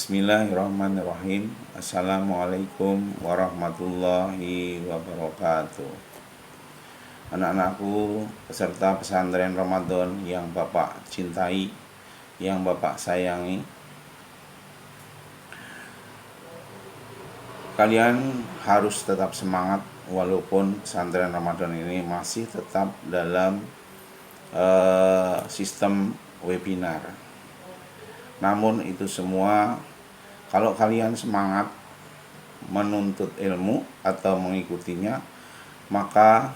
Bismillahirrahmanirrahim. Assalamualaikum warahmatullahi wabarakatuh. Anak-anakku peserta pesantren Ramadan yang Bapak cintai, yang Bapak sayangi, kalian harus tetap semangat walaupun pesantren Ramadan ini masih tetap dalam sistem webinar. Namun itu semua, kalau kalian semangat menuntut ilmu atau mengikutinya, maka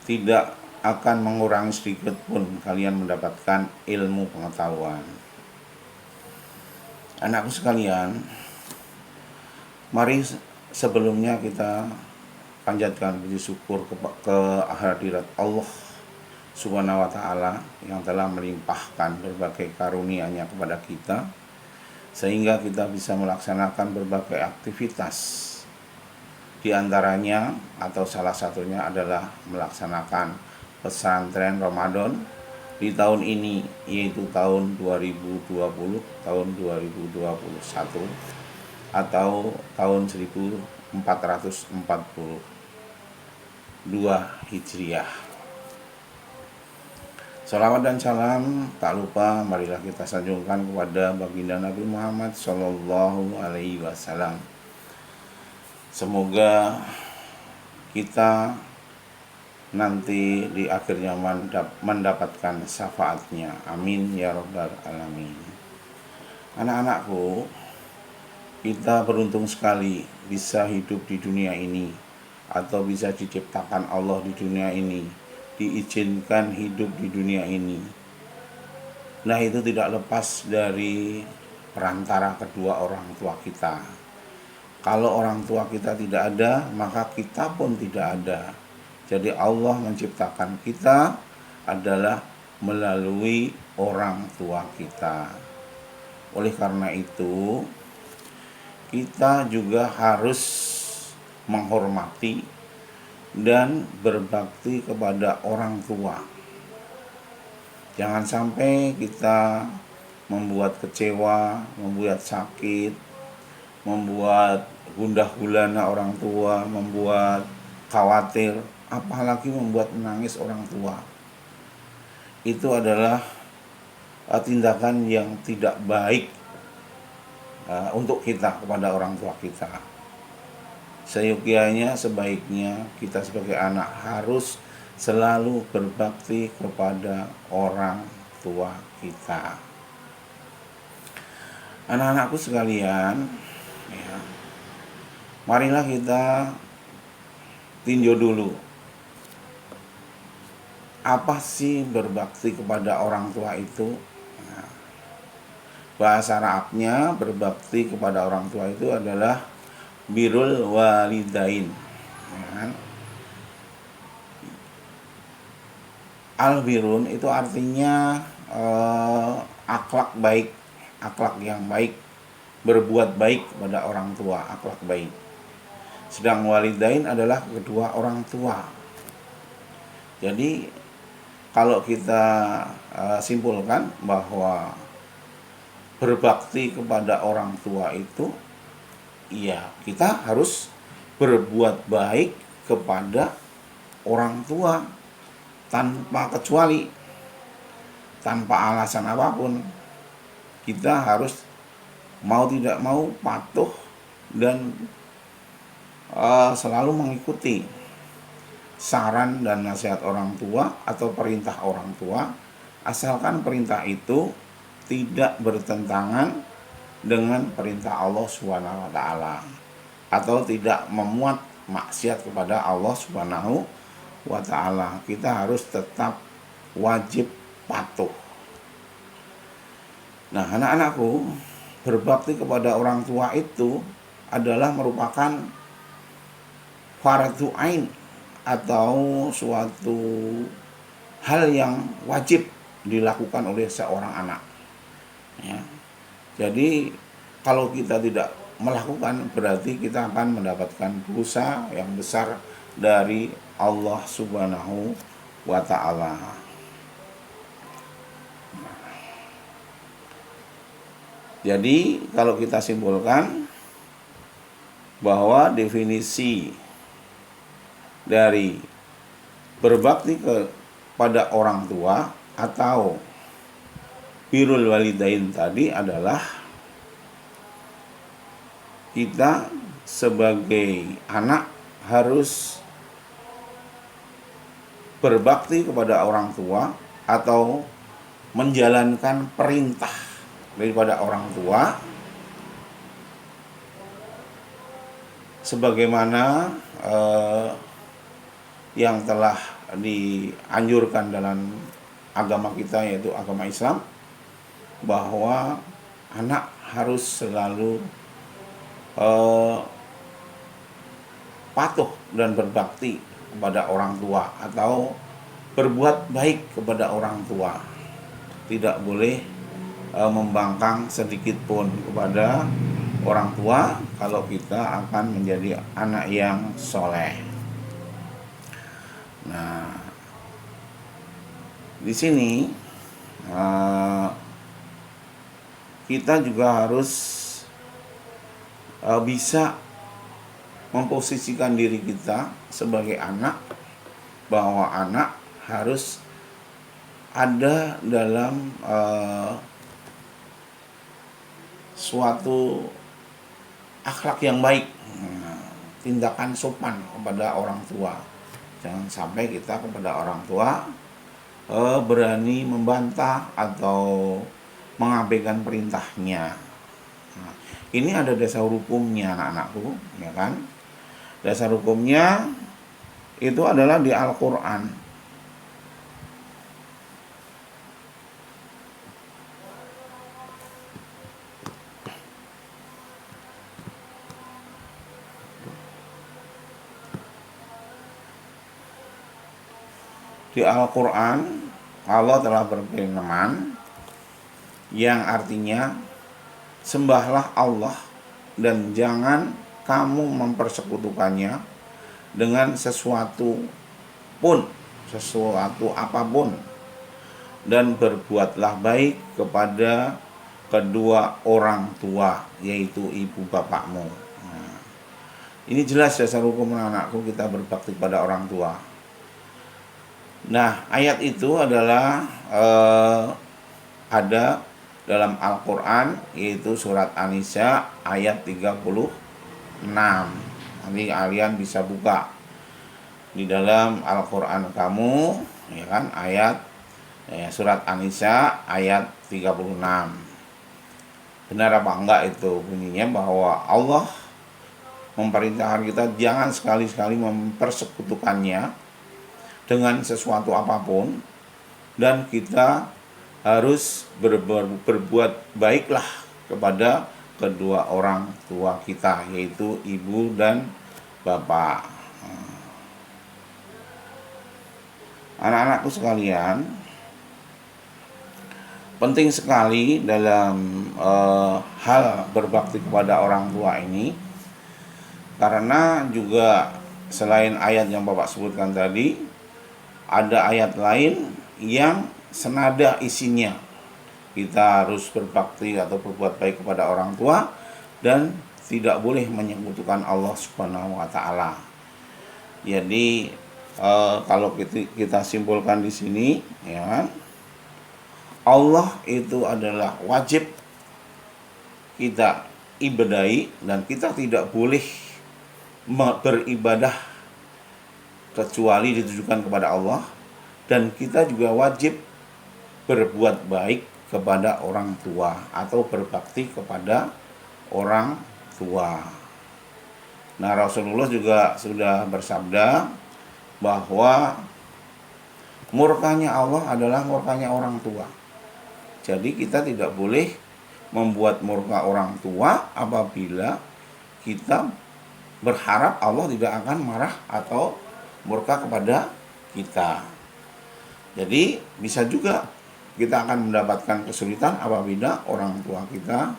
tidak akan mengurangi sedikit pun kalian mendapatkan ilmu pengetahuan. Anakku sekalian, mari sebelumnya kita panjatkan puji syukur ke hadirat Allah Subhanahu wa ta'ala yang telah melimpahkan berbagai karunia-Nya kepada kita, sehingga kita bisa melaksanakan berbagai aktivitas. Di antaranya atau salah satunya adalah melaksanakan pesantren Ramadan di tahun ini, yaitu tahun 2020, tahun 2021 atau tahun 1442 Hijriah. Salawat dan salam tak lupa marilah kita sanjungkan kepada baginda Nabi Muhammad Sallallahu Alaihi Wasallam. Semoga kita nanti di akhirnya mendapatkan syafaatnya. Amin ya rabbal alamin. Anak-anakku, kita beruntung sekali bisa hidup di dunia ini, atau bisa diciptakan Allah di dunia ini, diizinkan hidup di dunia ini. Nah, itu tidak lepas dari perantara kedua orang tua kita. Kalau orang tua kita tidak ada, maka kita pun tidak ada. Jadi Allah menciptakan kita adalah melalui orang tua kita. Oleh karena itu, kita juga harus menghormati dan berbakti kepada orang tua. Jangan sampai kita membuat kecewa, membuat sakit, membuat gundah gulana orang tua, membuat khawatir, apalagi membuat menangis orang tua. Itu adalah tindakan yang tidak baik untuk kita kepada orang tua kita. Seyogianya, sebaiknya kita sebagai anak harus selalu berbakti kepada orang tua kita. Anak-anakku sekalian, ya, marilah kita tinjau dulu, apa sih berbakti kepada orang tua itu? Nah, bahasa Arabnya berbakti kepada orang tua itu adalah birrul walidain, ya. Al-birun itu artinya akhlak baik, akhlak yang baik, berbuat baik kepada orang tua, akhlak baik. Sedang walidain adalah kedua orang tua. Jadi kalau kita simpulkan bahwa berbakti kepada orang tua itu, ya kita harus berbuat baik kepada orang tua tanpa kecuali, tanpa alasan apapun. Kita harus mau tidak mau patuh dan selalu mengikuti saran dan nasihat orang tua atau perintah orang tua, asalkan perintah itu tidak bertentangan dengan perintah Allah Subhanahu wa ta'ala atau tidak memuat maksiat kepada Allah Subhanahu wa ta'ala. Kita harus tetap wajib patuh. Nah, anak-anakku, berbakti kepada orang tua itu adalah merupakan fardhu ain atau suatu hal yang wajib dilakukan oleh seorang anak, ya. Jadi kalau kita tidak melakukan, berarti kita akan mendapatkan dosa yang besar dari Allah Subhanahu wa ta'ala. Jadi kalau kita simpulkan bahwa definisi dari berbakti kepada orang tua atau birrul walidain tadi adalah kita sebagai anak harus berbakti kepada orang tua atau menjalankan perintah daripada orang tua sebagaimana yang telah dianjurkan dalam agama kita, yaitu agama Islam, bahwa anak harus selalu patuh dan berbakti kepada orang tua atau berbuat baik kepada orang tua. Tidak boleh membangkang sedikit pun kepada orang tua kalau kita akan menjadi anak yang soleh. Nah, di sini kita juga harus bisa memposisikan diri kita sebagai anak, bahwa anak harus ada dalam suatu akhlak yang baik, tindakan sopan kepada orang tua. Jangan sampai kita kepada orang tua berani membantah atau mengabaikan perintahnya. Nah, ini ada dasar hukumnya anak-anakku, ya kan? Dasar hukumnya itu adalah di Al-Quran. Di Al-Quran Allah telah berfirman yang artinya, sembahlah Allah dan jangan kamu mempersekutukannya dengan sesuatu apapun, dan berbuatlah baik kepada kedua orang tua, yaitu ibu bapakmu. Nah, ini jelas dasar hukum anakku, kita berbakti pada orang tua. Nah, ayat itu adalah ada dalam Al-Quran, yaitu surat An-Nisa ayat 36. Nanti kalian bisa buka di dalam Al-Quran kamu, ya kan, ayat surat An-Nisa ayat 36. Benar apa enggak itu bunyinya, bahwa Allah memerintahkan kita jangan sekali-sekali mempersekutukannya dengan sesuatu apapun, dan kita harus berbuat baiklah kepada kedua orang tua kita, yaitu ibu dan bapak. Anak-anakku sekalian, penting sekali dalam hal berbakti kepada orang tua ini, karena juga selain ayat yang Bapak sebutkan tadi, ada ayat lain yang senada isinya. Kita harus berbakti atau berbuat baik kepada orang tua dan tidak boleh menyekutukan Allah Subhanahu wa taala. Jadi kalau kita simpulkan di sini, ya, Allah itu adalah wajib kita ibadahi, dan kita tidak boleh beribadah kecuali ditujukan kepada Allah, dan kita juga wajib berbuat baik kepada orang tua atau berbakti kepada orang tua. Nah, Rasulullah juga sudah bersabda bahwa murkanya Allah adalah murkanya orang tua. Jadi kita tidak boleh membuat murka orang tua apabila kita berharap Allah tidak akan marah atau murka kepada kita. Jadi bisa juga kita akan mendapatkan kesulitan apabila orang tua kita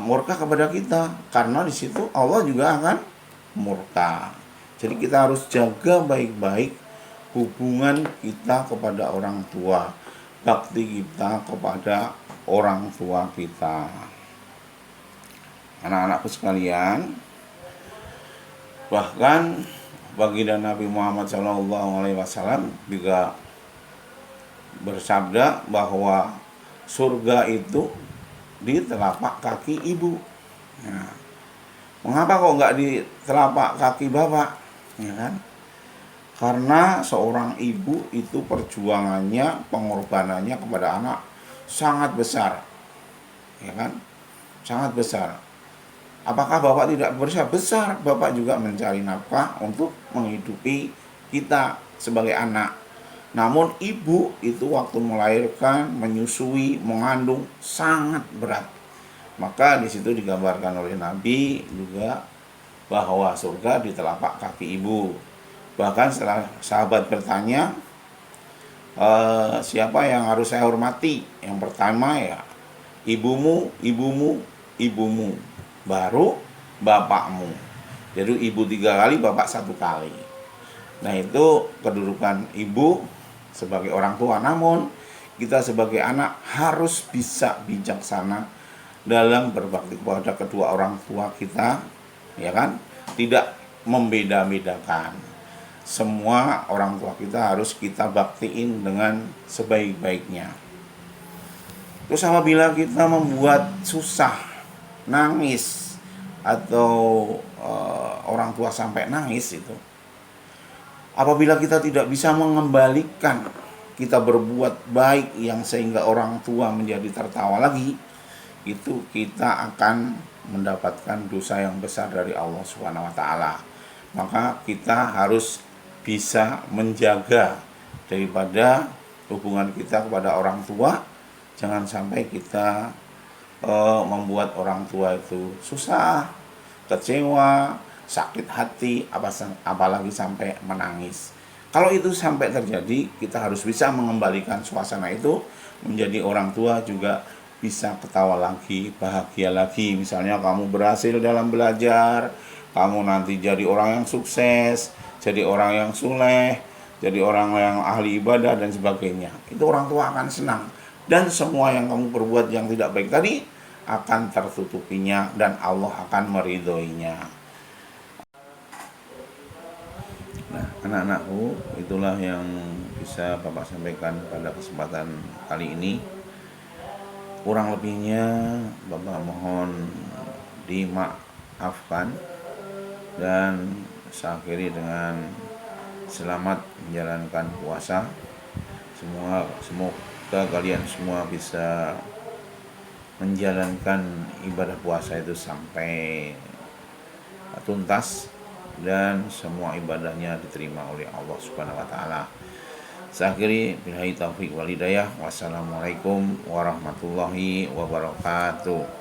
murka kepada kita, karena di situ Allah juga akan murka. Jadi kita harus jaga baik-baik hubungan kita kepada orang tua, bakti kita kepada orang tua kita. Anak-anakku sekalian, bahkan baginda Nabi Muhammad SAW juga bersabda bahwa surga itu di telapak kaki ibu. Nah, mengapa kok nggak di telapak kaki bapak? Ya kan? Karena seorang ibu itu perjuangannya, pengorbanannya kepada anak sangat besar, ya kan? Sangat besar. Apakah bapak tidak besar? Besar. Bapak juga mencari nafkah untuk menghidupi kita sebagai anak. Namun ibu itu waktu melahirkan, menyusui, mengandung sangat berat. Maka di situ digambarkan oleh Nabi juga bahwa surga di telapak kaki ibu. Bahkan setelah sahabat bertanya, siapa yang harus saya hormati? Yang pertama ya ibumu, ibumu, ibumu, baru bapakmu. Jadi ibu 3 kali, bapak 1 kali. Nah, itu kedudukan ibu sebagai orang tua. Namun kita sebagai anak harus bisa bijaksana dalam berbakti kepada kedua orang tua kita, ya kan? Tidak membeda-bedakan. Semua orang tua kita harus kita baktiin dengan sebaik-baiknya. Terus apabila kita membuat susah, nangis, atau orang tua sampai nangis itu, apabila kita tidak bisa mengembalikan, kita berbuat baik yang sehingga orang tua menjadi tertawa lagi, itu kita akan mendapatkan dosa yang besar dari Allah Subhanahu wa taala. Maka kita harus bisa menjaga daripada hubungan kita kepada orang tua. Jangan sampai kita membuat orang tua itu susah, kecewa, sakit hati, apalagi sampai menangis. Kalau itu sampai terjadi, kita harus bisa mengembalikan suasana itu menjadi orang tua juga bisa ketawa lagi, bahagia lagi. Misalnya kamu berhasil dalam belajar, kamu nanti jadi orang yang sukses, jadi orang yang soleh, jadi orang yang ahli ibadah dan sebagainya. Itu orang tua akan senang. Dan semua yang kamu perbuat yang tidak baik tadi akan tertutupinya dan Allah akan meridhoinya. Nah, anak-anakku, itulah yang bisa Bapak sampaikan pada kesempatan kali ini. Kurang lebihnya Bapak mohon dimaafkan, dan saya akhiri dengan selamat menjalankan puasa. Semoga kalian semua bisa menjalankan ibadah puasa itu sampai tuntas dan semua ibadahnya diterima oleh Allah Subhanahu wa taala. Saya akhiri billahi taufik wal hidayah. Wassalamualaikum warahmatullahi wabarakatuh.